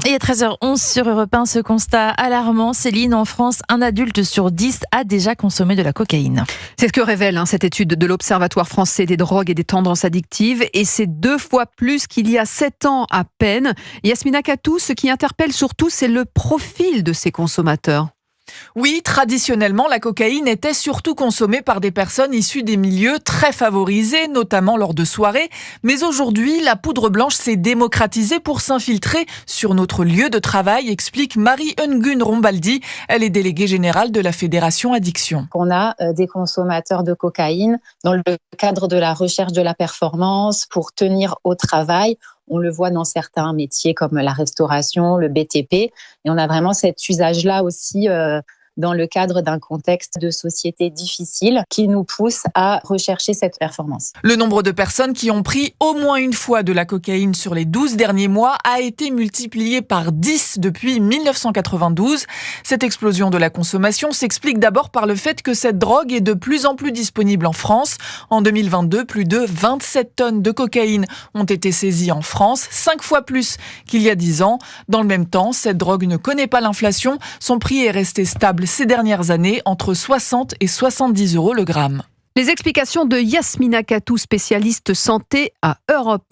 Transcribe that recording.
Et à 13h11 sur Europe 1, ce constat alarmant, Céline, en France, un adulte sur 10 a déjà consommé de la cocaïne. C'est ce que révèle cette étude de l'Observatoire français des drogues et des tendances addictives, et c'est 2 fois plus qu'il y a 7 ans à peine. Yasmina Katou, ce qui interpelle surtout, c'est le profil de ces consommateurs. Oui, traditionnellement, la cocaïne était surtout consommée par des personnes issues des milieux très favorisés, notamment lors de soirées. Mais aujourd'hui, la poudre blanche s'est démocratisée pour s'infiltrer sur notre lieu de travail, explique Marie-Engun Rombaldi. Elle est déléguée générale de la Fédération Addiction. On a des consommateurs de cocaïne dans le cadre de la recherche de la performance pour tenir au travail. On le voit dans certains métiers comme la restauration, le BTP. Et on a vraiment cet usage-là aussi dans le cadre d'un contexte de société difficile qui nous pousse à rechercher cette performance. Le nombre de personnes qui ont pris au moins une fois de la cocaïne sur les 12 derniers mois a été multiplié par 10 depuis 1992. Cette explosion de la consommation s'explique d'abord par le fait que cette drogue est de plus en plus disponible en France. En 2022, plus de 27 tonnes de cocaïne ont été saisies en France, 5 fois plus qu'il y a 10 ans. Dans le même temps, cette drogue ne connaît pas l'inflation. Son prix est resté stable ces dernières années, entre 60 et 70 € le gramme. Les explications de Yasmina Katou, spécialiste santé à Europe 1.